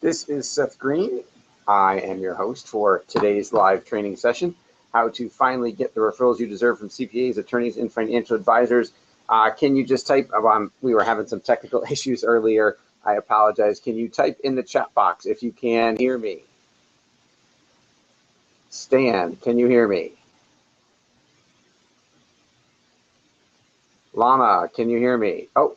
This is Seth Green. I am your host for today's live training session, how to finally get the referrals you deserve from CPAs, attorneys, and financial advisors. Can you just type, we were having some technical issues earlier. I apologize. Can you type in the chat box if you can hear me? Stan, can you hear me? Lana, can you hear me? Oh,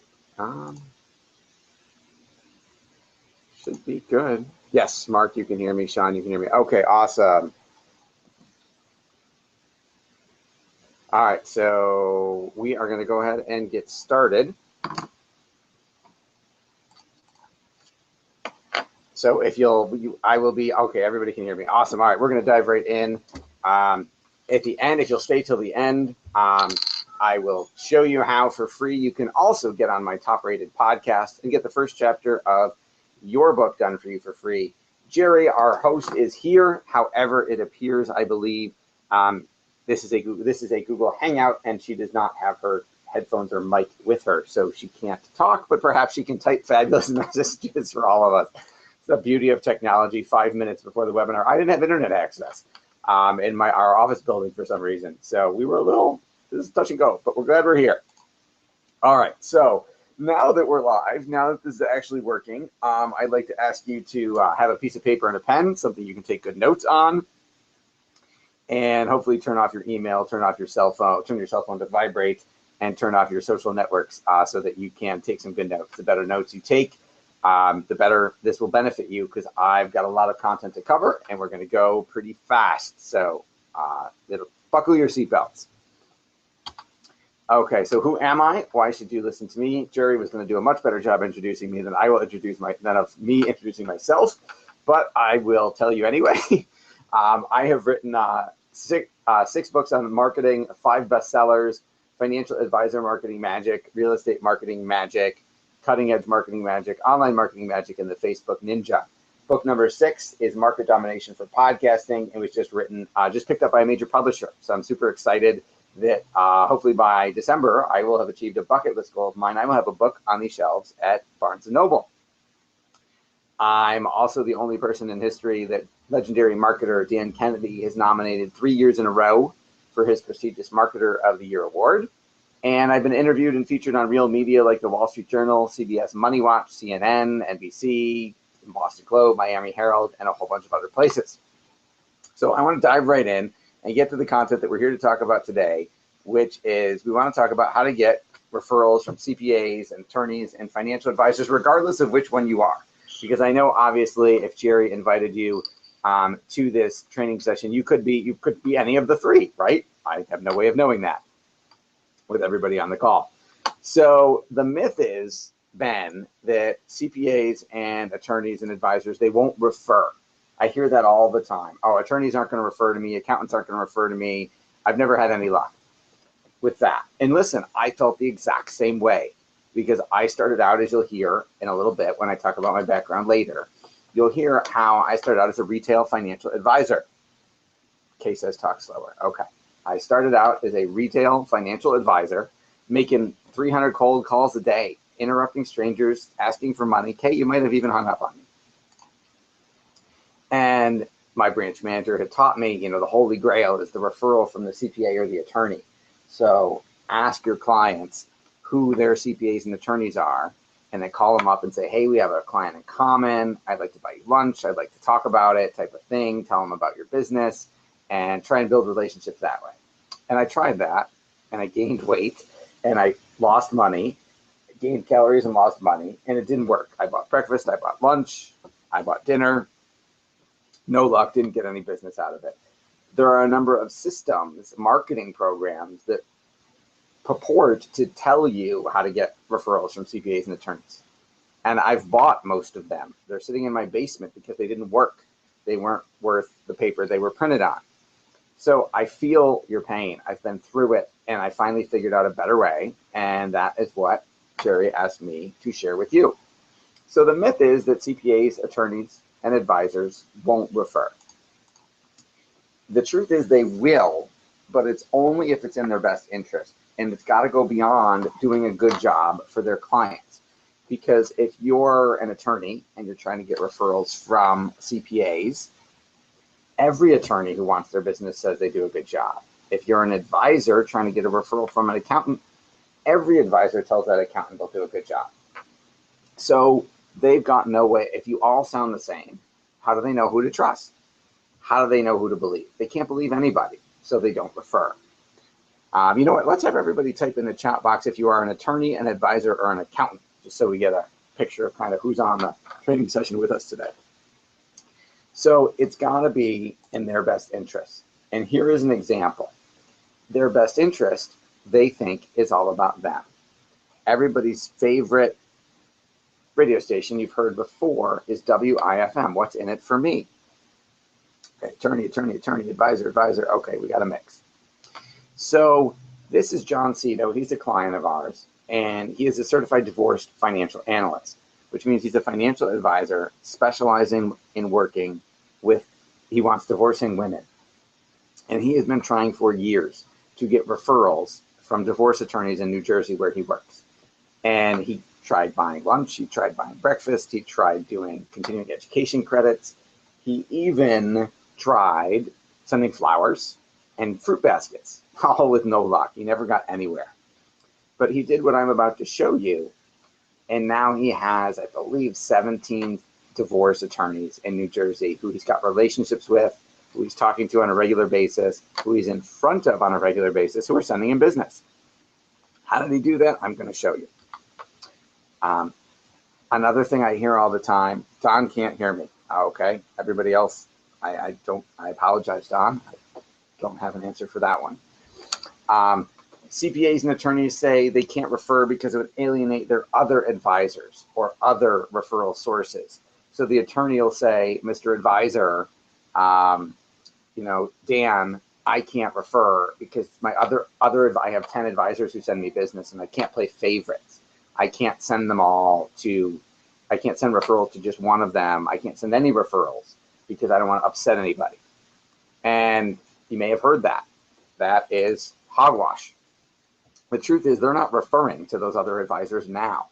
should be good. Yes, Mark, you can hear me. Sean, you can hear me. Okay, awesome. All right, so we are going to go ahead and get started. So if I will be, okay, everybody can hear me. Awesome. All right, we're going to dive right in. At the end, if you'll stay till the end, I will show you how for free you can also get on my top-rated podcast and get the first chapter of your book done for you for free. Jerry, our host, is here. However, it appears, I believe, this is a Google Hangout, and she does not have her headphones or mic with her, so she can't talk, but perhaps she can type fabulous messages for all of us. It's the beauty of technology. 5 minutes before the webinar, I didn't have internet access in our office building for some reason, so we were this is touch and go, but we're glad we're here. All right, so now that we're live, now that this is actually working, I'd like to ask you to have a piece of paper and a pen, something you can take good notes on, and hopefully turn off your email, turn off your cell phone, turn your cell phone to vibrate, and turn off your social networks so that you can take some good notes. The better notes you take, the better this will benefit you, because I've got a lot of content to cover, and we're going to go pretty fast. So buckle your seatbelts. Okay, so who am I? Why should you listen to me? Jerry was going to do a much better job introducing me than I will of me introducing myself, but I will tell you anyway. I have written six books on marketing, 5 bestsellers, financial advisor marketing magic, real estate marketing magic, cutting edge marketing magic, online marketing magic, and the Facebook Ninja. Book number 6 is Market Domination for Podcasting. It was just written, just picked up by a major publisher. So I'm super excited that hopefully by December, I will have achieved a bucket list goal of mine. I will have a book on the shelves at Barnes & Noble. I'm also the only person in history that legendary marketer Dan Kennedy has nominated 3 years in a row for his prestigious Marketer of the Year award. And I've been interviewed and featured on real media like the Wall Street Journal, CBS Money Watch, CNN, NBC, Boston Globe, Miami Herald, and a whole bunch of other places. So I want to dive right in and get to the content that we're here to talk about today, which is we want to talk about how to get referrals from CPAs and attorneys and financial advisors, regardless of which one you are. Because I know, obviously, if Jerry invited you to this training session, you could be any of the 3, right? I have no way of knowing that with everybody on the call. So the myth is, Ben, that CPAs and attorneys and advisors, they won't refer. I hear that all the time. Oh, attorneys aren't going to refer to me. Accountants aren't going to refer to me. I've never had any luck with that. And listen, I felt the exact same way, because I started out, as you'll hear in a little bit when I talk about my background later, you'll hear how I started out as a retail financial advisor. Kay says talk slower. Okay. I started out as a retail financial advisor, making 300 cold calls a day, interrupting strangers, asking for money. Kay, you might have even hung up on me. And my branch manager had taught me, the holy grail is the referral from the CPA or the attorney. So ask your clients who their CPAs and attorneys are, and then call them up and say, hey, we have a client in common. I'd like to buy you lunch. I'd like to talk about it, type of thing. Tell them about your business and try and build relationships that way. And I tried that, and I gained weight, and I lost money, gained calories and lost money, and it didn't work. I bought breakfast, I bought lunch, I bought dinner. No luck, didn't get any business out of it. There are a number of systems, marketing programs that purport to tell you how to get referrals from CPAs and attorneys. And I've bought most of them. They're sitting in my basement because they didn't work. They weren't worth the paper they were printed on. So I feel your pain. I've been through it, and I finally figured out a better way. And that is what Jerry asked me to share with you. So the myth is that CPAs, attorneys, and advisors won't refer. The truth is they will, but it's only if it's in their best interest. And it's got to go beyond doing a good job for their clients. because if you're an attorney and you're trying to get referrals from CPAs, every attorney who wants their business says they do a good job. If you're an advisor trying to get a referral from an accountant, every advisor tells that accountant they'll do a good job. So they've got no way. If you all sound the same, how do they know who to trust? How do they know who to believe? They can't believe anybody, so they don't refer. You know what? Let's have everybody type in the chat box if you are an attorney, an advisor, or an accountant, just so we get a picture of kind of who's on the training session with us today. So it's got to be in their best interest. And here is an example. Their best interest, they think, is all about them. Everybody's favorite radio station you've heard before is WIFM. What's in it for me? Okay, attorney, advisor. Okay, we got a mix. So this is John Cito. He's a client of ours, and he is a certified divorced financial analyst, which means he's a financial advisor specializing in working with, he wants divorcing women. And he has been trying for years to get referrals from divorce attorneys in New Jersey where he works. And he tried buying lunch, he tried buying breakfast, he tried doing continuing education credits. He even tried sending flowers and fruit baskets, all with no luck. He never got anywhere. But he did what I'm about to show you, and now he has, I believe, 17 divorce attorneys in New Jersey who he's got relationships with, who he's talking to on a regular basis, who he's in front of on a regular basis, who are sending him business. How did he do that? I'm going to show you. Another thing I hear all the time, Don can't hear me. Okay, everybody else, I apologize, Don. I don't have an answer for that one. CPAs and attorneys say they can't refer because it would alienate their other advisors or other referral sources. So the attorney will say, Mr. Advisor, you know, Dan, I can't refer because my I have 10 advisors who send me business and I can't play favorites. I can't send them all to, I can't send referrals to just one of them. I can't send any referrals because I don't want to upset anybody. And you may have heard that. That is hogwash. The truth is they're not referring to those other advisors now.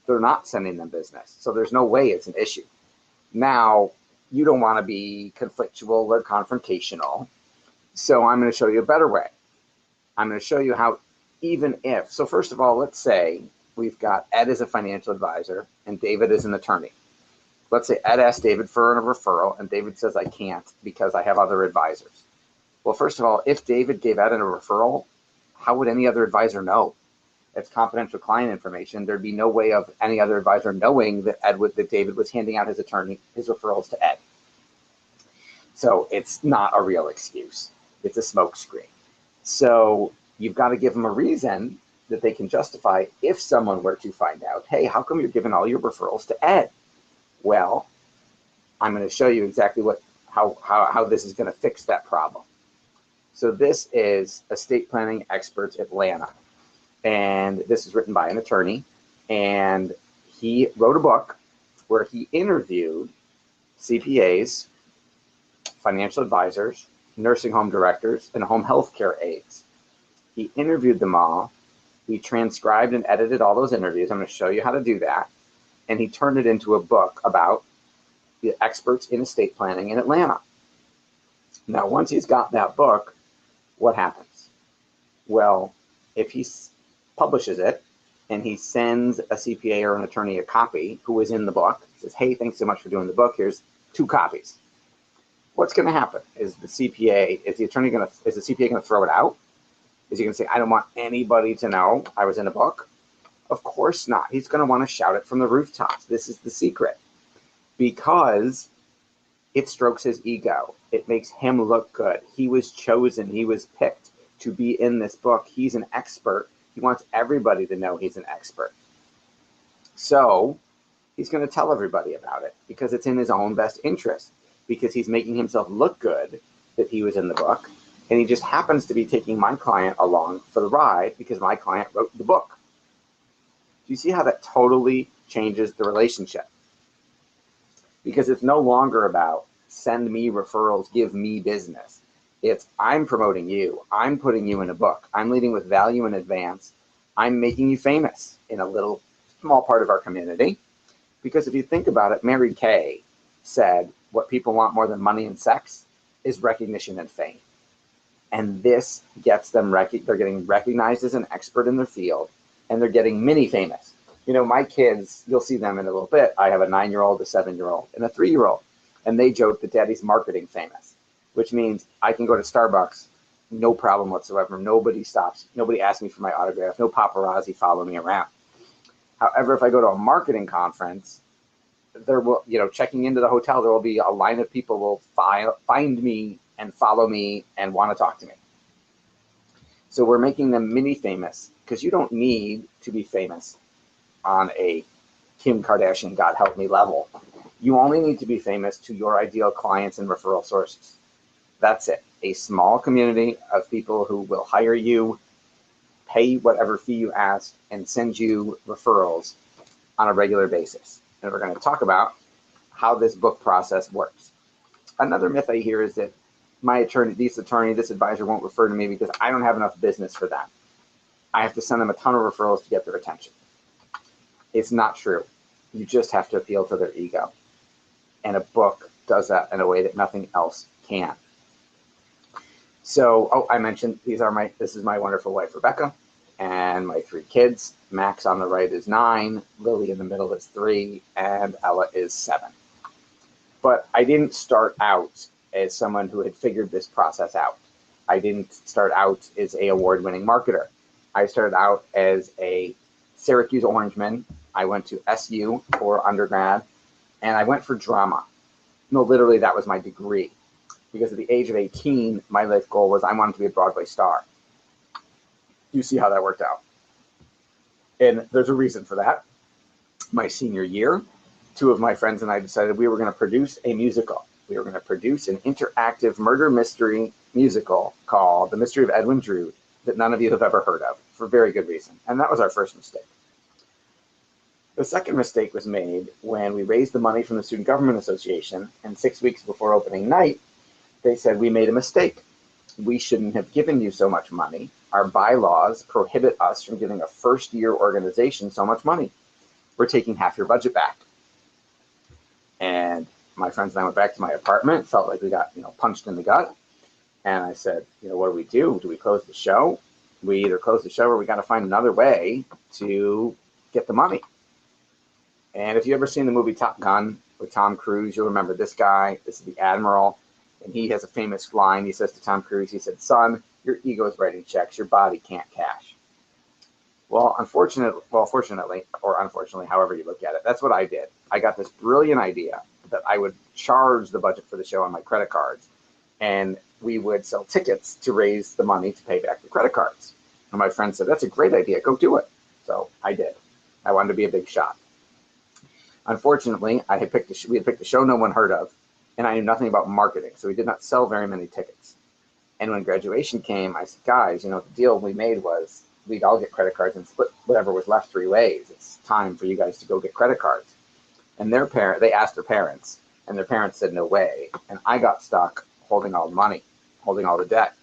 They're not sending them business. So there's no way it's an issue. Now, you don't want to be conflictual or confrontational. So I'm going to show you a better way. I'm going to show you how, even if, so first of all, let's say we've got Ed as a financial advisor and David is an attorney. Let's say Ed asked David for a referral and David says, I can't because I have other advisors. Well, first of all, if David gave Ed a referral, how would any other advisor know? It's confidential client information. There'd be no way of any other advisor knowing that David was handing out his referrals to Ed. So it's not a real excuse. It's a smokescreen. So you've got to give them a reason that they can justify if someone were to find out, hey, how come you're giving all your referrals to Ed? Well, I'm going to show you exactly how this is going to fix that problem. So this is Estate Planning Experts Atlanta. And this is written by an attorney. And he wrote a book where he interviewed CPAs, financial advisors, nursing home directors, and home health care aides. He interviewed them all. He transcribed and edited all those interviews. I'm going to show you how to do that. And he turned it into a book about the experts in estate planning in Atlanta. Now, once he's got that book, what happens? Well, if he publishes it and he sends a CPA or an attorney a copy who is in the book, says, hey, thanks so much for doing the book. Here's 2 copies. What's going to happen? Is the CPA going to throw it out? Is he going to say, I don't want anybody to know I was in a book? Of course not. He's going to want to shout it from the rooftops. This is the secret. Because it strokes his ego. It makes him look good. He was chosen. He was picked to be in this book. He's an expert. He wants everybody to know he's an expert. So he's going to tell everybody about it because it's in his own best interest, because he's making himself look good that he was in the book. And he just happens to be taking my client along for the ride because my client wrote the book. Do you see how that totally changes the relationship? Because it's no longer about send me referrals, give me business. It's I'm promoting you. I'm putting you in a book. I'm leading with value in advance. I'm making you famous in a little small part of our community. Because if you think about it, Mary Kay said what people want more than money and sex is recognition and fame. And this gets them, they're getting recognized as an expert in their field, and they're getting mini famous. You know, my kids, you'll see them in a little bit. I have a 9-year-old, a 7-year-old, and a 3-year-old. And they joke that daddy's marketing famous, which means I can go to Starbucks, no problem whatsoever. Nobody stops. Nobody asks me for my autograph. No paparazzi follow me around. However, if I go to a marketing conference, there will, you know, checking into the hotel, there will be a line of people will find me and follow me and want to talk to me. So we're making them mini famous, because you don't need to be famous on a Kim Kardashian, God help me level. You only need to be famous to your ideal clients and referral sources. That's it. A small community of people who will hire you, pay whatever fee you ask, and send you referrals on a regular basis. And we're going to talk about how this book process works. Another myth I hear is that my attorney, this advisor won't refer to me because I don't have enough business for them. I have to send them a ton of referrals to get their attention. It's not true. You just have to appeal to their ego. And a book does that in a way that nothing else can. So, I mentioned this is my wonderful wife, Rebecca, and my 3 kids. Max on the right is 9, Lily in the middle is 3, and Ella is 7. But I didn't start out as someone who had figured this process out. I didn't start out as an award-winning marketer. I started out as a Syracuse Orangeman. I went to SU for undergrad, and I went for drama. No, literally, that was my degree. Because at the age of 18, my life goal was I wanted to be a Broadway star. You see how that worked out. And there's a reason for that. My senior year, 2 of my friends and I decided we were going to produce a musical. We were going to produce an interactive murder mystery musical called The Mystery of Edwin Drood that none of you have ever heard of, for very good reason. And that was our first mistake. The second mistake was made when we raised the money from the Student Government Association, and 6 weeks before opening night, they said, we made a mistake. We shouldn't have given you so much money. Our bylaws prohibit us from giving a first-year organization so much money. We're taking half your budget back. And my friends and I went back to my apartment, felt like we got, punched in the gut. And I said, what do? Do we close the show? We either close the show or we got to find another way to get the money. And if you've ever seen the movie Top Gun with Tom Cruise, you'll remember this guy. This is the Admiral. And he has a famous line. He says to Tom Cruise, he said, son, your ego is writing checks. Your body can't cash. Well, fortunately, or unfortunately, however you look at it, that's what I did. I got this brilliant idea that I would charge the budget for the show on my credit cards, and we would sell tickets to raise the money to pay back the credit cards. And my friend said, that's a great idea. Go do it. So I did. I wanted to be a big shot. Unfortunately, we had picked a show no one heard of, and I knew nothing about marketing, so we did not sell very many tickets. And when graduation came, I said, guys, the deal we made was we'd all get credit cards and split whatever was left 3 ways. It's time for you guys to go get credit cards. And they asked their parents, and their parents said, no way. And I got stuck holding all the money, holding all the debt.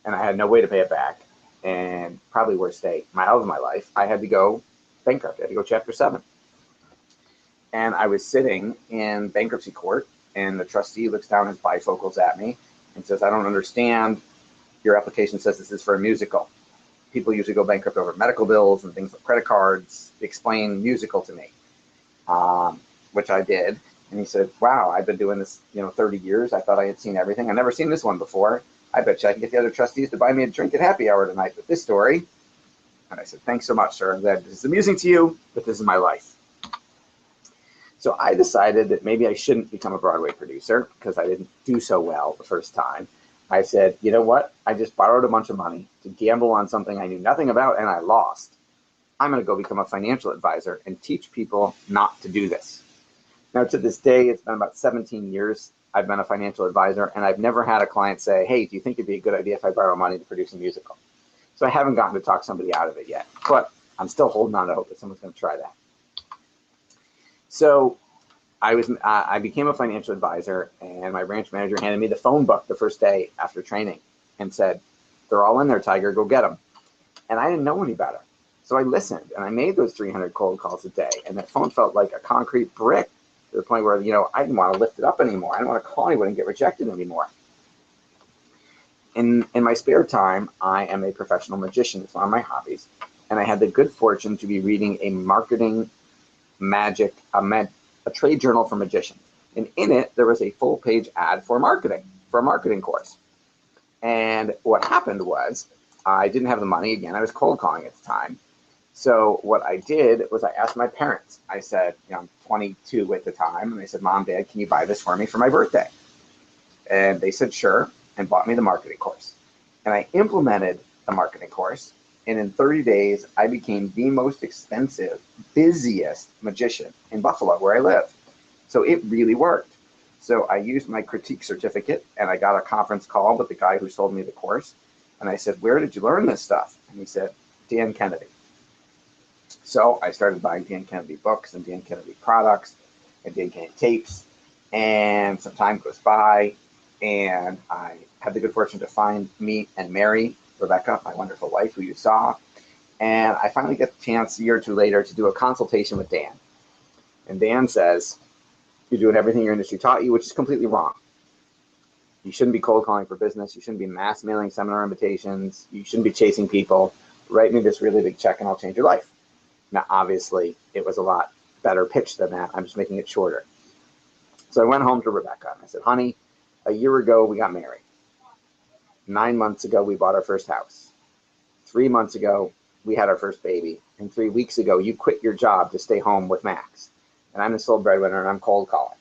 And I had no way to pay it back. And probably worst day of my life, I had to go bankrupt. I had to go Chapter 7. And I was sitting in bankruptcy court, and the trustee looks down his bifocals at me and says, I don't understand. Your application says this is for a musical. People usually go bankrupt over medical bills and things like credit cards. Explain musical to me, which I did. And he said, wow, I've been doing this 30 years. I thought I had seen everything. I've never seen this one before. I bet you I can get the other trustees to buy me a drink at happy hour tonight with this story. And I said, thanks so much, sir. I'm glad this is amusing to you, but this is my life. So I decided that maybe I shouldn't become a Broadway producer because I didn't do so well the first time. I said, you know what? I just borrowed a bunch of money to gamble on something I knew nothing about and I lost. I'm going to go become a financial advisor and teach people not to do this. Now, to this day, it's been about 17 years I've been a financial advisor, and I've never had a client say, hey, do you think it'd be a good idea if I borrow money to produce a musical? So I haven't gotten to talk somebody out of it yet, but I'm still holding on to hope that someone's going to try that. So I became a financial advisor, and my branch manager handed me the phone book the first day after training and said, they're all in there, Tiger, go get them. And I didn't know any better. So I listened, and I made those 300 cold calls a day, and that phone felt like a concrete brick to the point where, I didn't want to lift it up anymore. I didn't want to call anyone and get rejected anymore. In my spare time, I am a professional magician. It's one of my hobbies. And I had the good fortune to be reading a marketing magic, a trade journal for magicians. And in it, there was a full-page ad for a marketing course. And what happened was, I didn't have the money. Again, I was cold calling at the time. So what I did was I asked my parents. I said, I'm 22 at the time, and I said, Mom, Dad, can you buy this for me for my birthday? And they said, sure, and bought me the marketing course. And I implemented the marketing course, and in 30 days, I became the most expensive, busiest magician in Buffalo, where I live. So it really worked. So I used my critique certificate, and I got a conference call with the guy who sold me the course. And I said, where did you learn this stuff? And he said, Dan Kennedy. So I started buying Dan Kennedy books and Dan Kennedy products and Dan Kennedy tapes. And some time goes by, and I had the good fortune to meet and marry Rebecca, my wonderful wife, who you saw. And I finally get the chance a year or two later to do a consultation with Dan. And Dan says, you're doing everything your industry taught you, which is completely wrong. You shouldn't be cold calling for business. You shouldn't be mass mailing seminar invitations. You shouldn't be chasing people. Write me this really big check and I'll change your life. Now, obviously, it was a lot better pitch than that. I'm just making it shorter. So I went home to Rebecca and I said, honey, a year ago, we got married. 9 months ago, we bought our first house. 3 months ago, we had our first baby. And 3 weeks ago, you quit your job to stay home with Max. And I'm the sole breadwinner and I'm cold calling.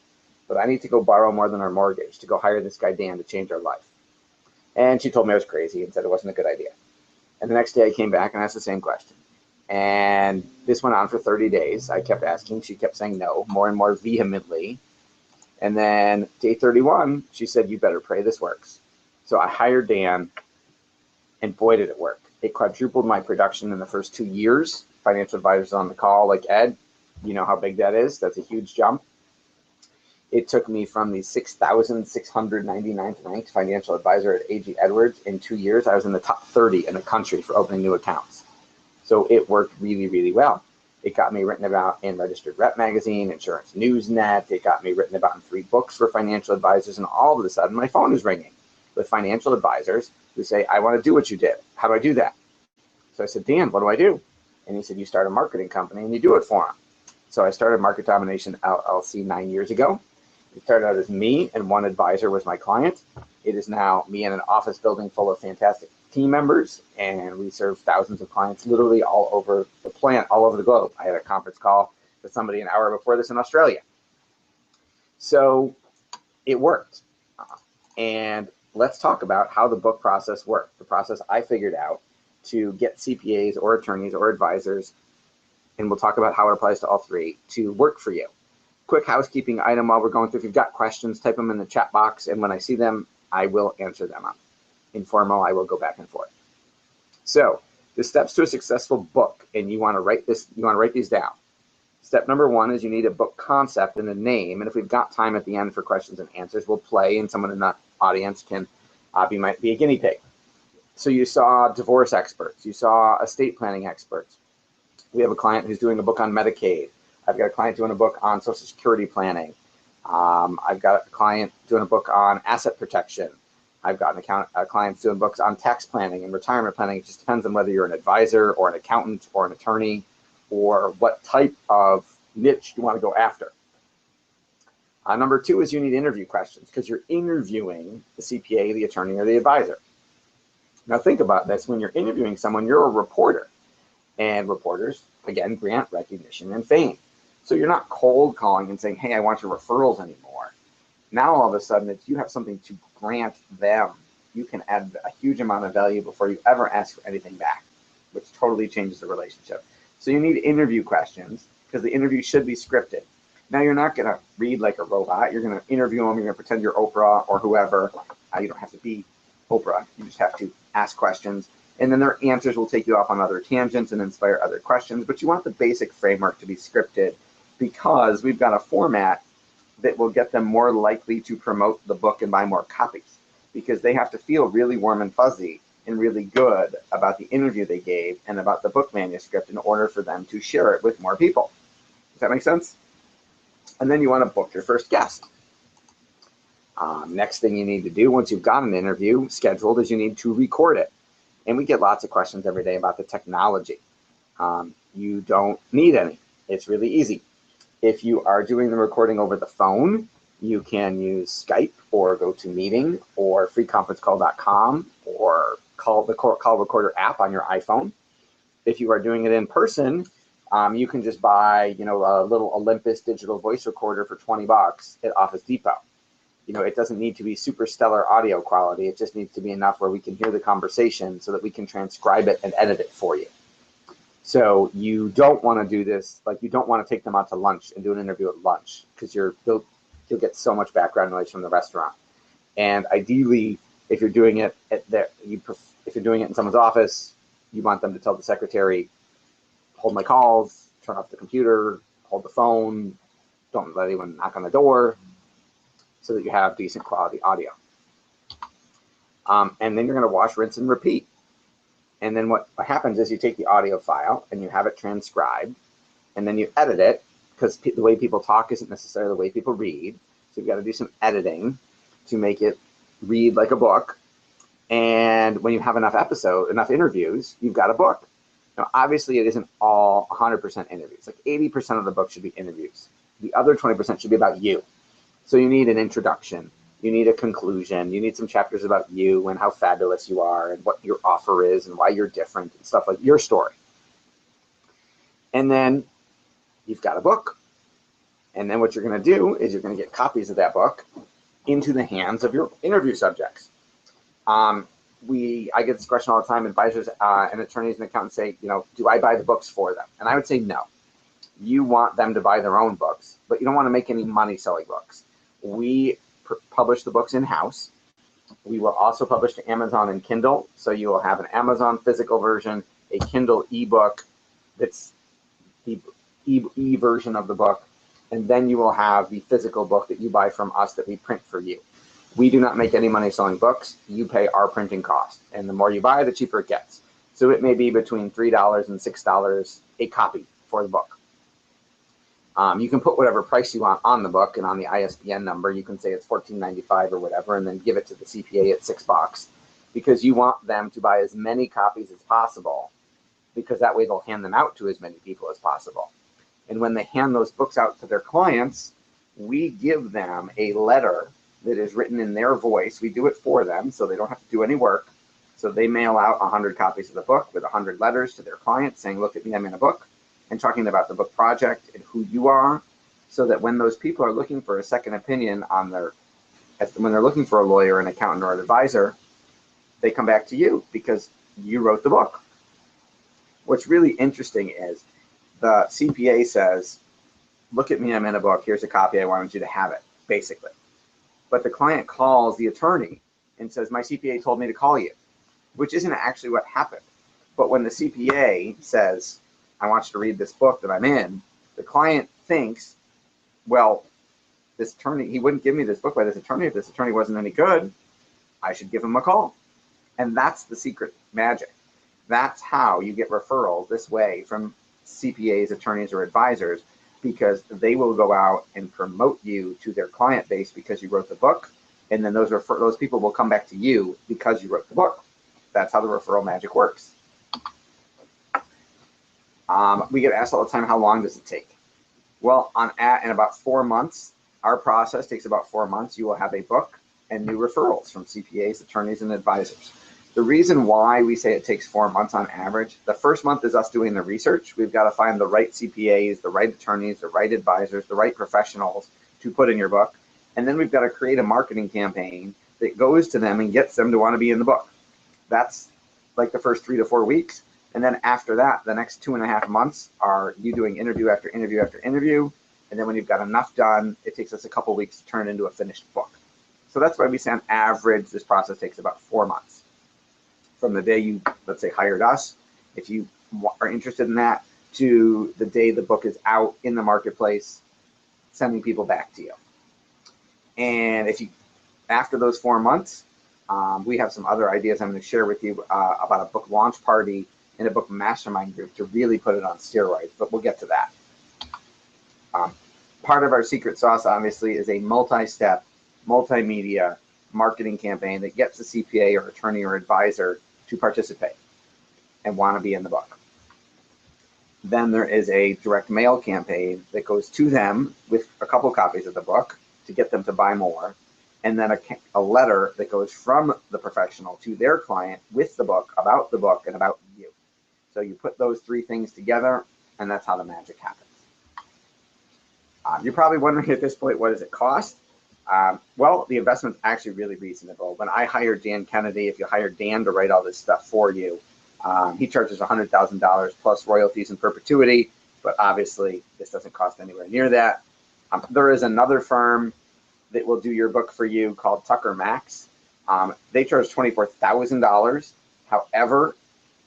But I need to go borrow more than our mortgage to go hire this guy, Dan, to change our life. And she told me I was crazy and said it wasn't a good idea. And the next day I came back and asked the same question. And this went on for 30 days. I kept asking. She kept saying no more and more vehemently. And then day 31, she said, you better pray this works. So I hired Dan, and boy, did it work. It quadrupled my production in the first 2 years. Financial advisors on the call, like Ed, you know how big that is. That's a huge jump. It took me from the 6,699th ranked financial advisor at AG Edwards in 2 years. I was in the top 30 in the country for opening new accounts. So it worked really, really well. It got me written about in Registered Rep Magazine, Insurance Newsnet. It got me written about in 3 books for financial advisors. And all of a sudden, my phone is ringing with financial advisors who say, I want to do what you did. How do I do that? So I said, Dan, what do I do? And he said, you start a marketing company and you do it for them. So I started Market Domination LLC 9 years ago. It started out as me and one advisor was my client. It is now me in an office building full of fantastic team members, and we serve thousands of clients literally all over the planet, all over the globe. I had a conference call with somebody an hour before this in Australia. So it worked. And let's talk about how the book process worked, the process I figured out to get CPAs or attorneys or advisors, and we'll talk about how it applies to all 3, to work for you. Quick housekeeping item while we're going through. If you've got questions, type them in the chat box, and when I see them, I will answer them. Informal, I will go back and forth. So the steps to a successful book, and you want to write these down. Step number 1 is you need a book concept and a name, and if we've got time at the end for questions and answers, we'll play, and someone in the audience can be a guinea pig. So you saw divorce experts, you saw estate planning experts. We have a client who's doing a book on Medicaid. I've got a client doing a book on Social Security planning. I've got a client doing a book on asset protection. I've got a client doing books on tax planning and retirement planning. It just depends on whether you're an advisor or an accountant or an attorney or what type of niche you want to go after. Number 2 is you need interview questions because you're interviewing the CPA, the attorney, or the advisor. Now think about this. When you're interviewing someone, you're a reporter. And reporters, again, grant recognition and fame. So you're not cold calling and saying, hey, I want your referrals anymore. Now all of a sudden, if you have something to grant them, you can add a huge amount of value before you ever ask for anything back, which totally changes the relationship. So you need interview questions because the interview should be scripted. Now you're not going to read like a robot. You're going to interview them. You're going to pretend you're Oprah or whoever. You don't have to be Oprah. You just have to ask questions. And then their answers will take you off on other tangents and inspire other questions. But you want the basic framework to be scripted because we've got a format that will get them more likely to promote the book and buy more copies because they have to feel really warm and fuzzy and really good about the interview they gave and about the book manuscript in order for them to share it with more people. Does that make sense? And then you want to book your first guest. Next thing you need to do once you've got an interview scheduled is you need to record it. And we get lots of questions every day about the technology. You don't need any. It's really easy. If you are doing the recording over the phone, you can use Skype or GoToMeeting or freeconferencecall.com or call recorder app on your iPhone. If you are doing it in person, you can just buy, a little Olympus digital voice recorder for $20 at Office Depot. It doesn't need to be super stellar audio quality. It just needs to be enough where we can hear the conversation so that we can transcribe it and edit it for you. So you don't want to do this, you don't want to take them out to lunch and do an interview at lunch because you'll get so much background noise from the restaurant. And ideally, if you're doing it if you're doing it in someone's office, you want them to tell the secretary, hold my calls, turn off the computer, hold the phone, don't let anyone knock on the door, so that you have decent quality audio. And then you're going to wash, rinse, and repeat. And then what happens is you take the audio file and you have it transcribed, and then you edit it, because the way people talk isn't necessarily the way people read. So you've got to do some editing to make it read like a book. And when you have enough interviews, you've got a book. Now, obviously, it isn't all 100% interviews. 80% of the book should be interviews. The other 20% should be about you. So you need an introduction, you need a conclusion, you need some chapters about you and how fabulous you are and what your offer is and why you're different and stuff, like your story. And then you've got a book. And then what you're going to do is you're going to get copies of that book into the hands of your interview subjects. I get this question all the time. Advisors and attorneys and accountants say, do I buy the books for them? And I would say no. You want them to buy their own books, but you don't want to make any money selling books. We publish the books in-house. We will also publish to Amazon and Kindle. So you will have an Amazon physical version, a Kindle ebook that's the e-version of the book, and then you will have the physical book that you buy from us that we print for you. We do not make any money selling books. You pay our printing cost. And the more you buy, the cheaper it gets. So it may be between $3 and $6 a copy for the book. You can put whatever price you want on the book, and on the ISBN number, you can say it's $14.95 or whatever, and then give it to the CPA at $6, because you want them to buy as many copies as possible, because that way they'll hand them out to as many people as possible. And when they hand those books out to their clients, we give them a letter that is written in their voice. We do it for them, so they don't have to do any work. So they mail out 100 copies of the book with 100 letters to their clients saying, look at me, I'm in a book, and talking about the book project and who you are, so that when those people are looking for a second opinion when they're looking for a lawyer, an accountant, or an advisor, they come back to you because you wrote the book. What's really interesting is the CPA says, look at me, I'm in a book, here's a copy, I wanted you to have it, basically. But the client calls the attorney and says, my CPA told me to call you, which isn't actually what happened. But when the CPA says, I want you to read this book that I'm in, the client thinks, well, this attorney, he wouldn't give me this book by this attorney. If this attorney wasn't any good, I should give him a call. And that's the secret magic. That's how you get referrals this way from CPAs, attorneys, or advisors, because they will go out and promote you to their client base because you wrote the book, and then those people will come back to you because you wrote the book. That's how the referral magic works. We get asked all the time, how long does it take? Well, in about 4 months, our process takes about 4 months. You will have a book and new referrals from CPAs, attorneys, and advisors. The reason why we say it takes 4 months on average, the first month is us doing the research. We've got to find the right CPAs, the right attorneys, the right advisors, the right professionals to put in your book. And then we've got to create a marketing campaign that goes to them and gets them to want to be in the book. That's like the first 3 to 4 weeks. And then after that, the next 2.5 months are you doing interview after interview after interview. And then when you've got enough done, it takes us a couple weeks to turn it into a finished book. So that's why we say on average, this process takes about 4 months. From the day you, let's say, hired us, if you are interested in that, to the day the book is out in the marketplace, sending people back to you. And if you, after those 4 months, We have some other ideas I'm going to share with you about a book launch party and a book mastermind group to really put it on steroids, but we'll get to that. Part of our secret sauce, obviously, is a multi-step, multimedia marketing campaign that gets the CPA or attorney or advisor to participate and want to be in the book. Then there is a direct mail campaign that goes to them with a couple copies of the book to get them to buy more, and then a letter that goes from the professional to their client with the book, and about you. So you put those three things together, and that's how the magic happens. You're probably wondering at this point, what does it cost? Well, the investment's actually really reasonable. When I hired Dan Kennedy, if you hire Dan to write all this stuff for you, he charges $100,000 plus royalties in perpetuity, but obviously this doesn't cost anywhere near that. There is another firm that will do your book for you called Tucker Max. They charge $24,000. However,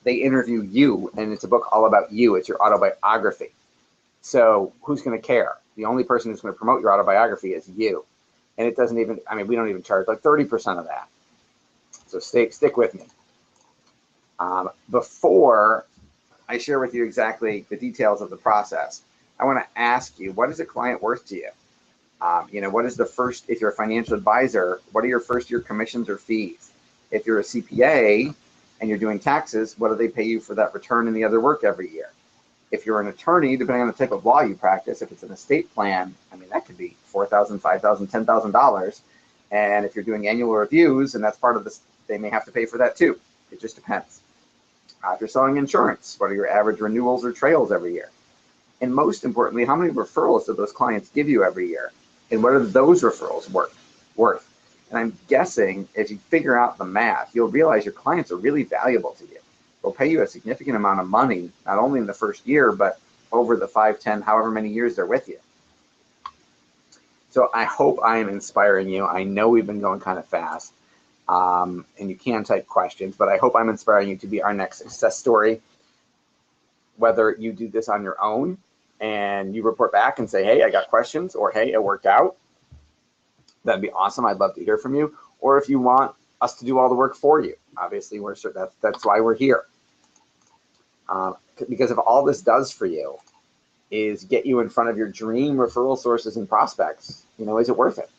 they interview you, and it's a book all about you. It's your autobiography. So who's going to care? The only person who's going to promote your autobiography is you. And it doesn't even, we don't even charge like 30% of that. So stick with me. Before I share with you exactly the details of the process, I want to ask you, what is a client worth to you? What is the first, if you're a financial advisor, what are your first year commissions or fees? If you're a CPA and you're doing taxes, what do they pay you for that return and the other work every year? If you're an attorney, depending on the type of law you practice, if it's an estate plan, that could be $4,000, $5,000, $10,000. And if you're doing annual reviews, and that's part of this, they may have to pay for that too. It just depends. If you're selling insurance, what are your average renewals or trails every year? And most importantly, how many referrals do those clients give you every year? And what are those referrals worth? And I'm guessing if you figure out the math, you'll realize your clients are really valuable to you. They'll pay you a significant amount of money, not only in the first year, but over the 5, 10, however many years they're with you. So I hope I am inspiring you. I know we've been going kind of fast, and you can type questions, but I hope I'm inspiring you to be our next success story. Whether you do this on your own and you report back and say, hey, I got questions, or hey, it worked out, that'd be awesome. I'd love to hear from you. Or if you want us to do all the work for you, obviously that's why we're here. Because if all this does for you is get you in front of your dream referral sources and prospects, is it worth it?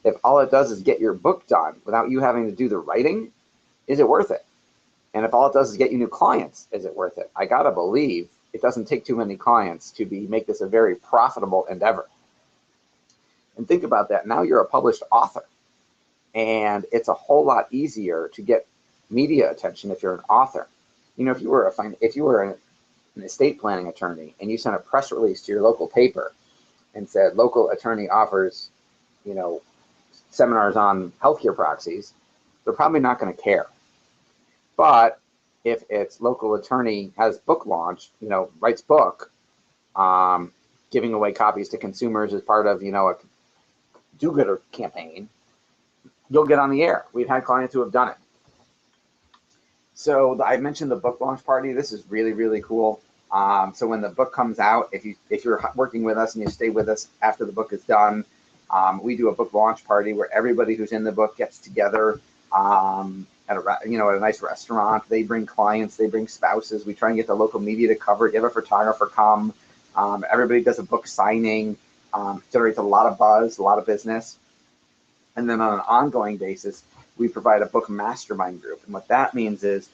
If all it does is get your book done without you having to do the writing, is it worth it? And if all it does is get you new clients, is it worth it? I gotta believe it doesn't take too many clients to make this a very profitable endeavor. And think about that. Now you're a published author, and it's a whole lot easier to get media attention if you're an author. If you were an estate planning attorney and you sent a press release to your local paper and said local attorney offers, seminars on healthcare proxies, they're probably not going to care. But if it's local attorney has book launch, writes book, giving away copies to consumers as part of, a do-gooder campaign, you'll get on the air. We've had clients who have done it. So I mentioned the book launch party. This is really, really cool. So when the book comes out, if you're working with us and you stay with us after the book is done, we do a book launch party where everybody who's in the book gets together at a nice restaurant. They bring clients, they bring spouses. We try and get the local media to cover it. You have a photographer come. Everybody does a book signing. Generates a lot of buzz, a lot of business. And then on an ongoing basis, we provide a book mastermind group. And what that means is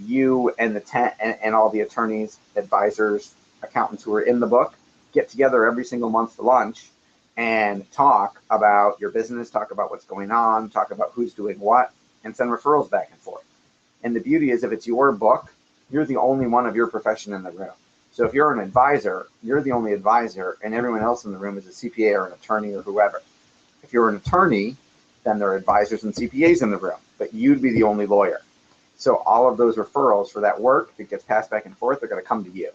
you and and all the attorneys, advisors, accountants who are in the book get together every single month for lunch and talk about your business, talk about what's going on, talk about who's doing what, and send referrals back and forth. And the beauty is if it's your book, you're the only one of your profession in the room. So if you're an advisor, you're the only advisor, and everyone else in the room is a CPA or an attorney or whoever. If you're an attorney, then there are advisors and CPAs in the room, but you'd be the only lawyer. So all of those referrals for that work that gets passed back and forth are going to come to you,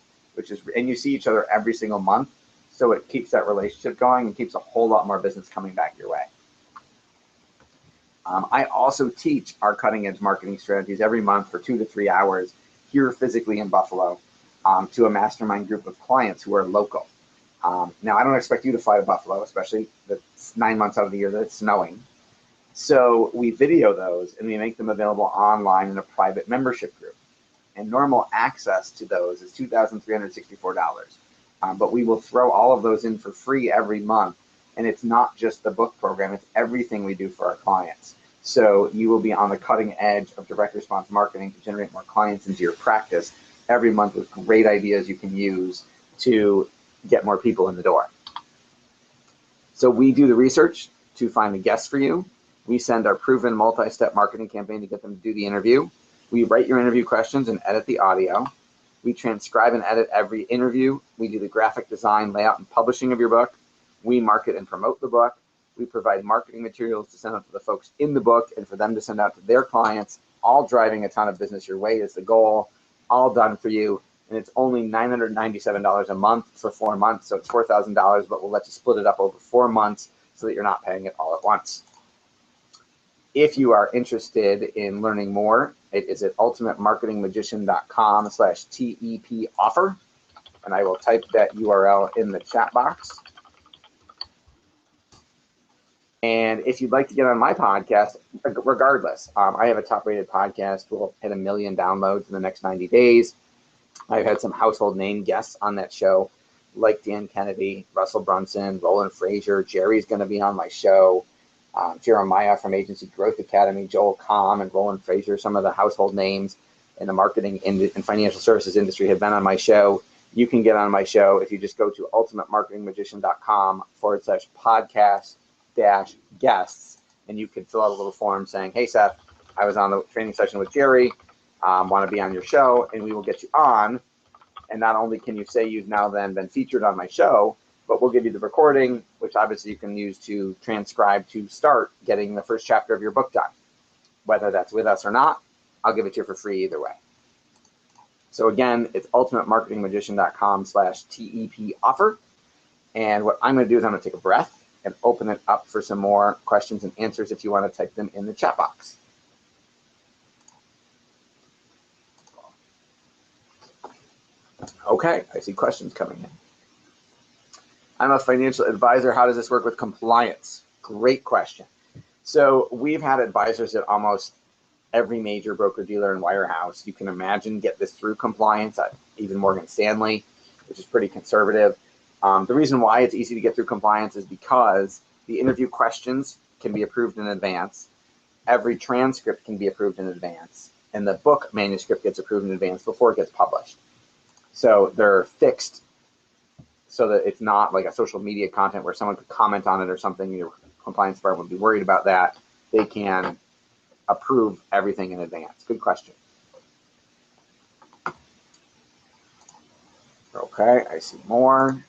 and you see each other every single month. So it keeps that relationship going and keeps a whole lot more business coming back your way. I also teach our cutting edge marketing strategies every month for 2 to 3 hours here physically in Buffalo to a mastermind group of clients who are local. Now, I don't expect you to fly to Buffalo, especially the 9 months out of the year that it's snowing. So we video those and we make them available online in a private membership group. And normal access to those is $2,364. But we will throw all of those in for free every month. And it's not just the book program, it's everything we do for our clients. So you will be on the cutting edge of direct response marketing to generate more clients into your practice every month with great ideas you can use to get more people in the door. So we do the research to find the guests for you. We send our proven multi-step marketing campaign to get them to do the interview. We write your interview questions and edit the audio. We transcribe and edit every interview. We do the graphic design, layout, and publishing of your book. We market and promote the book. We provide marketing materials to send out to the folks in the book and for them to send out to their clients, all driving a ton of business your way is the goal, all done for you. And it's only $997 a month for 4 months. So it's $4,000, but we'll let you split it up over 4 months so that you're not paying it all at once. If you are interested in learning more, it is at ultimatemarketingmagician.com/TEP offer. And I will type that URL in the chat box. And if you'd like to get on my podcast, regardless, I have a top-rated podcast. We'll hit 1 million downloads in the next 90 days. I've had some household name guests on that show, like Dan Kennedy, Russell Brunson, Roland Frazier. Jerry's going to be on my show. Jeremiah from Agency Growth Academy, Joel Comm, and Roland Frazier, some of the household names in the marketing and financial services industry have been on my show. You can get on my show if you just go to ultimatemarketingmagician.com/podcast-guests, and you can fill out a little form saying, hey, Seth, I was on the training session with Jerry, want to be on your show, and we will get you on. And not only can you say you've now then been featured on my show, but we'll give you the recording, which obviously you can use to transcribe to start getting the first chapter of your book done. Whether that's with us or not, I'll give it to you for free either way. So again, it's ultimatemarketingmagician.com/TEP offer. And what I'm going to do is I'm going to take a breath and open it up for some more questions and answers if you want to type them in the chat box. Okay, I see questions coming in. I'm a financial advisor. How does this work with compliance? Great question. So we've had advisors at almost every major broker dealer and wirehouse you can imagine get this through compliance, even Morgan Stanley, which is pretty conservative. The reason why it's easy to get through compliance is because the interview questions can be approved in advance. Every transcript can be approved in advance. And the book manuscript gets approved in advance before it gets published. So they're fixed so that it's not like a social media content where someone could comment on it or something. Your compliance department would be worried about that. They can approve everything in advance. Good question. Okay, I see more.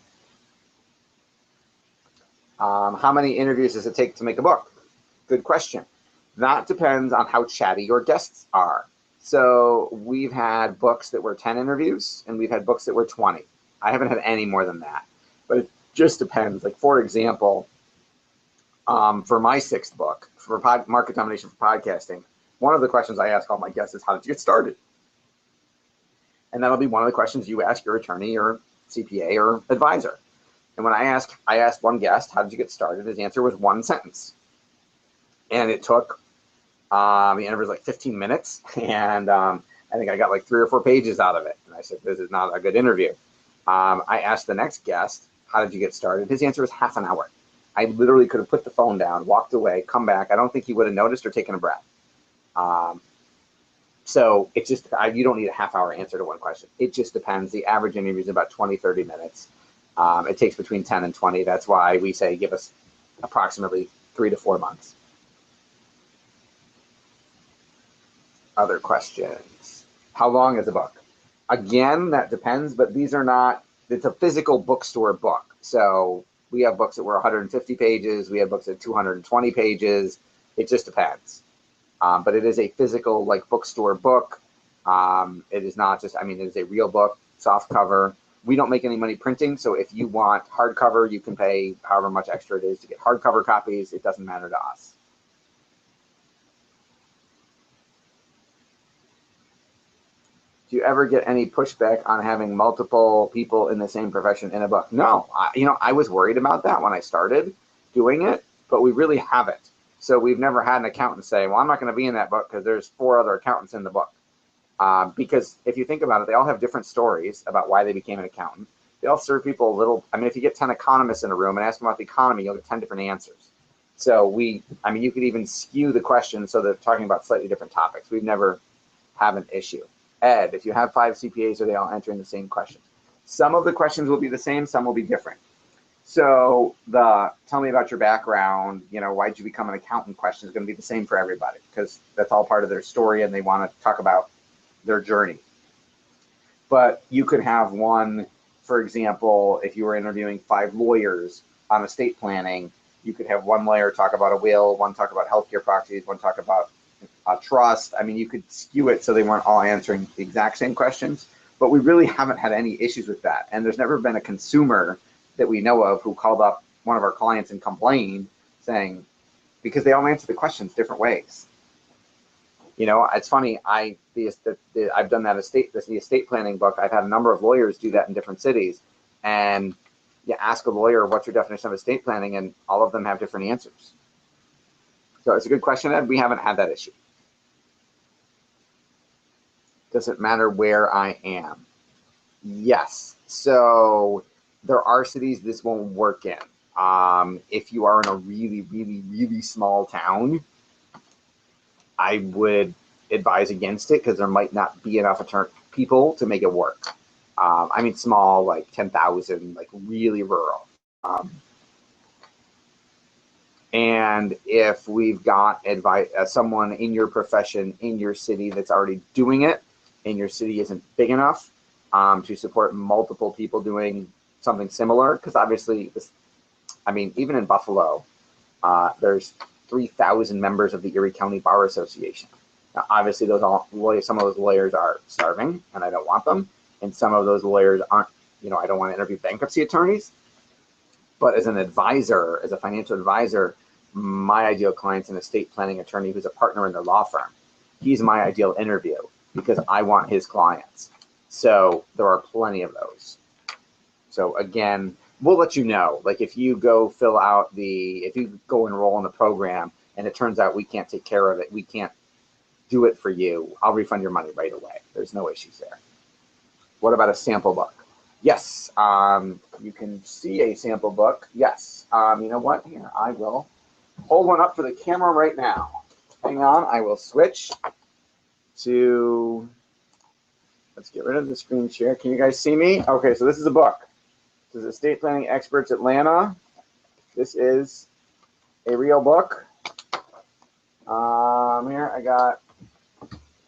How many interviews does it take to make a book? Good question. That depends on how chatty your guests are. So we've had books that were 10 interviews and we've had books that were 20. I haven't had any more than that, but it just depends. Like, for example, for my 6th book, for Market Domination for Podcasting, one of the questions I ask all my guests is, how did you get started? And that'll be one of the questions you ask your attorney or CPA or advisor. And when I asked one guest, how did you get started? His answer was 1 sentence. And it took, the interview was like 15 minutes. And I think I got like 3 or 4 pages out of it. And I said, this is not a good interview. I asked the next guest, how did you get started? His answer was half an hour. I literally could have put the phone down, walked away, come back. I don't think he would have noticed or taken a breath. So it's just, you don't need a half-hour answer to one question. It just depends. The average interview is about 20, 30 minutes. It takes between 10 and 20. That's why we say give us approximately 3 to 4 months. Other questions. How long is a book? Again, that depends, but these are not, it's a physical bookstore book. So we have books that were 150 pages. We have books at 220 pages. It just depends. But it is a physical, like, bookstore book. It is not just, I mean, it is a real book, soft cover. We don't make any money printing. So if you want hardcover, you can pay however much extra it is to get hardcover copies. It doesn't matter to us. Do you ever get any pushback on having multiple people in the same profession in a book? No, I was worried about that when I started doing it, but we really haven't. So we've never had an accountant say, well, I'm not going to be in that book because there's 4 other accountants in the book. Because if you think about it, they all have different stories about why they became an accountant. They all serve people a little, I mean, if you get 10 economists in a room and ask them about the economy, you'll get 10 different answers. So I mean, you could even skew the questions so they're talking about slightly different topics. We've never had an issue. Ed, if you have 5 CPAs, are they all answering the same questions? Some of the questions will be the same, some will be different. So tell me about your background, you know, why'd you become an accountant question is going to be the same for everybody because that's all part of their story and they want to talk about their journey. But you could have one, for example, if you were interviewing 5 lawyers on estate planning, you could have one lawyer talk about a will, one talk about healthcare proxies, one talk about a trust. I mean, you could skew it so they weren't all answering the exact same questions, but we really haven't had any issues with that. And there's never been a consumer that we know of who called up one of our clients and complained saying, because they all answer the questions different ways. You know, it's funny, I've done that the estate planning book. I've had a number of lawyers do that in different cities. And you ask a lawyer, what's your definition of estate planning? And all of them have different answers. So it's a good question, Ed. We haven't had that issue. Does it matter where I am? Yes. So there are cities this won't work in. If you are in a really, really, really small town, I would advise against it because there might not be enough people to make it work. I mean, small, like 10,000, like really rural. And if we've got someone in your profession, in your city that's already doing it, and your city isn't big enough to support multiple people doing something similar, because obviously, I mean, even in Buffalo, there's 3,000 members of the Erie County Bar Association. Now, obviously, some of those lawyers are starving, and I don't want them. And some of those lawyers aren't, you know, I don't want to interview bankruptcy attorneys. But as an advisor, as a financial advisor, my ideal client's an estate planning attorney who's a partner in their law firm. He's my ideal interview because I want his clients. So there are plenty of those. So again, we'll let you know, like if you go if you go enroll in the program and it turns out we can't take care of it, we can't do it for you, I'll refund your money right away. There's no issues there. What about a sample book? Yes, you can see a sample book. Yes, you know what? Here, I will hold one up for the camera right now. Hang on, I will switch to, let's get rid of the screen share. Can you guys see me? Okay, so this is a book. This is Estate Planning Experts Atlanta. This is a real book. Here, I got,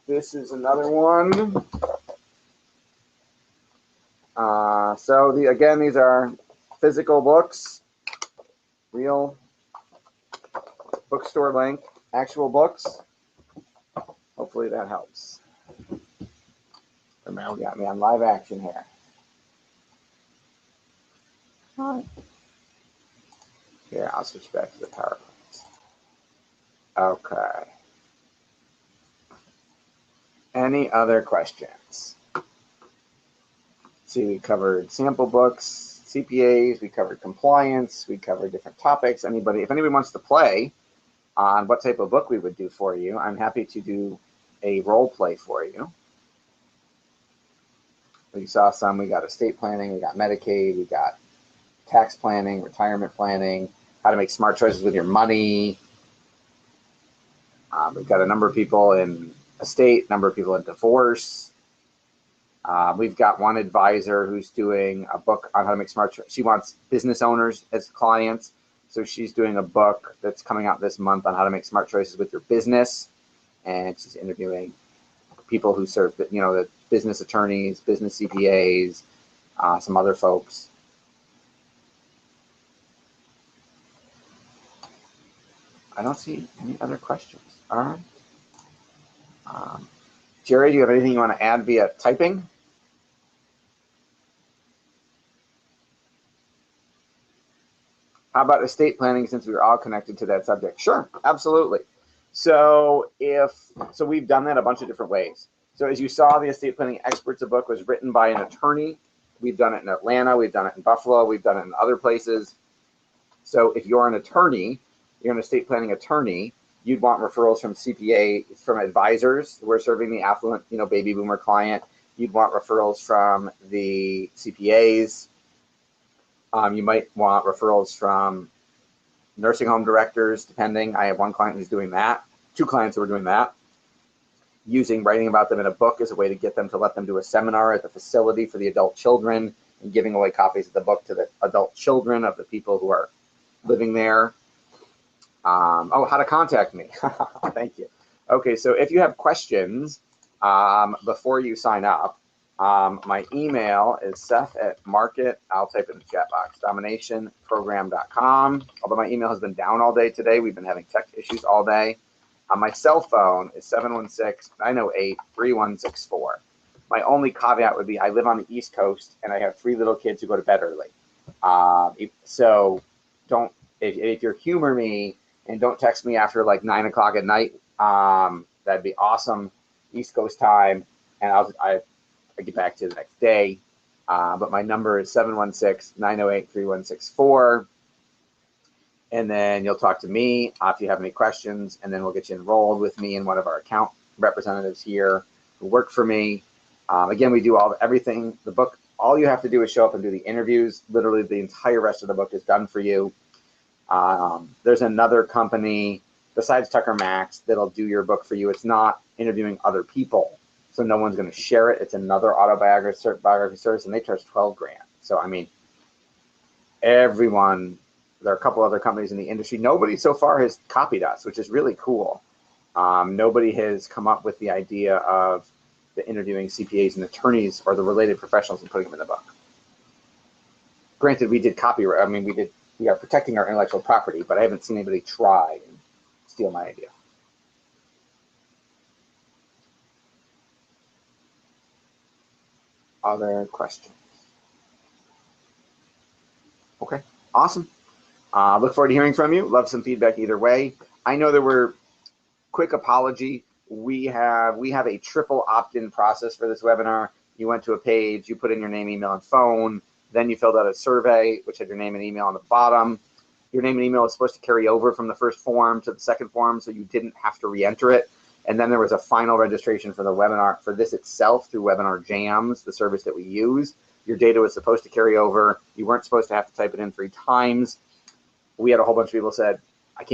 this is another one. Again, these are physical books, real bookstore link, actual books. Hopefully that helps. Romero got me on live action here. Hi. Here, I'll switch back to the PowerPoint. Okay. Any other questions? See, we covered sample books, CPAs, we covered compliance, we covered different topics. If anybody wants to play on what type of book we would do for you, I'm happy to do a role play for you. We saw some, we got estate planning, we got Medicaid, we got tax planning, retirement planning, how to make smart choices with your money. We've got a number of people in estate, number of people in divorce. We've got one advisor who's doing a book on how to make smart choices. She wants business owners as clients. So she's doing a book that's coming out this month on how to make smart choices with your business. And she's interviewing people who serve, you know, the business attorneys, business CPAs, some other folks. I don't see any other questions. All right. Jerry, do you have anything you want to add via typing? How about estate planning, since we were all connected to that subject? Sure, absolutely. So we've done that a bunch of different ways. So as you saw, the Estate Planning Experts book was written by an attorney. We've done it in Atlanta, we've done it in Buffalo, we've done it in other places. So if you're an attorney you're an estate planning attorney, you'd want referrals from CPA, from Advsiors who are serving the affluent, baby boomer client. You'd want referrals from the CPAs. You might want referrals from nursing home directors, depending. I have one client who's doing that, 2 clients who are doing that. Writing about them in a book as a way to get them to let them do a seminar at the facility for the adult children, and giving away copies of the book to the adult children of the people who are living there. How to contact me. Thank you. Okay, so if you have questions before you sign up, my email is Seth@market, I'll type it in the chat box, dominationprogram.com. Although my email has been down all day today, we've been having tech issues all day. My cell phone is 716-908-3164. My only caveat would be I live on the East Coast and I have 3 little kids who go to bed early. So if you humor me and don't text me after like 9 o'clock at night, that'd be awesome, East Coast time, and I get back to you the next day. But my number is 716-908-3164. And then you'll talk to me if you have any questions, and then we'll get you enrolled with me and one of our account representatives here who work for me. Again, we do everything. The book, all you have to do is show up and do the interviews. Literally, the entire rest of the book is done for you. There's another company besides Tucker Max that'll do your book for you. It's not interviewing other people, so no one's going to share it. It's another autobiography service, and they charge $12 grand. So I mean, everyone. There are a couple other companies in the industry. Nobody so far has copied us, which is really cool. Nobody has come up with the idea of the interviewing CPAs and attorneys or the related professionals and putting them in the book. Granted, we did copyright. I mean, we are protecting our intellectual property, but I haven't seen anybody try and steal my idea. Other questions? Okay, awesome. Look forward to hearing from you. Love some feedback either way. I know there were, quick apology, we have a triple opt-in process for this webinar. You went to a page, you put in your name, email, and phone, then you filled out a survey, which had your name and email on the bottom. Your name and email was supposed to carry over from the first form to the second form, so you didn't have to re-enter it. And then there was a final registration for the webinar, for this itself, through Webinar Jams, the service that we use. Your data was supposed to carry over. You weren't supposed to have to type it in 3 times. We had a whole bunch of people said, I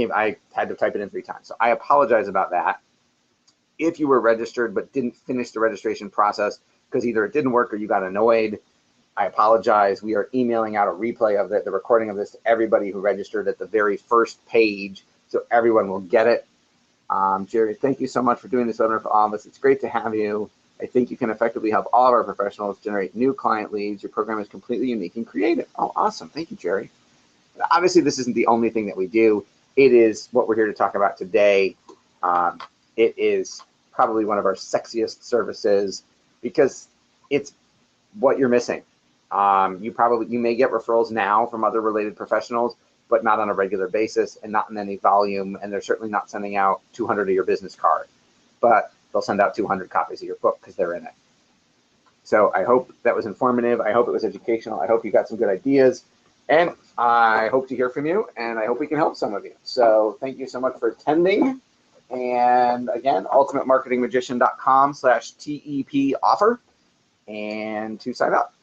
had to type it in 3 times. So I apologize about that. If you were registered but didn't finish the registration process because either it didn't work or you got annoyed, I apologize. We are emailing out a replay of the recording of this to everybody who registered at the very first page, so everyone will get it. Jerry, thank you so much for doing this webinar for all of us. It's great to have you. I think you can effectively help all of our professionals generate new client leads. Your program is completely unique and creative. Oh, awesome. Thank you, Jerry. Obviously, this isn't the only thing that we do. It is what we're here to talk about today. It is probably one of our sexiest services because it's what you're missing. You may get referrals now from other related professionals, but not on a regular basis and not in any volume. And they're certainly not sending out 200 of your business card, but they'll send out 200 copies of your book because they're in it. So I hope that was informative. I hope it was educational. I hope you got some good ideas. And I hope to hear from you, and I hope we can help some of you. So thank you so much for attending. And again, ultimatemarketingmagician.com/TEP offer, and to sign up.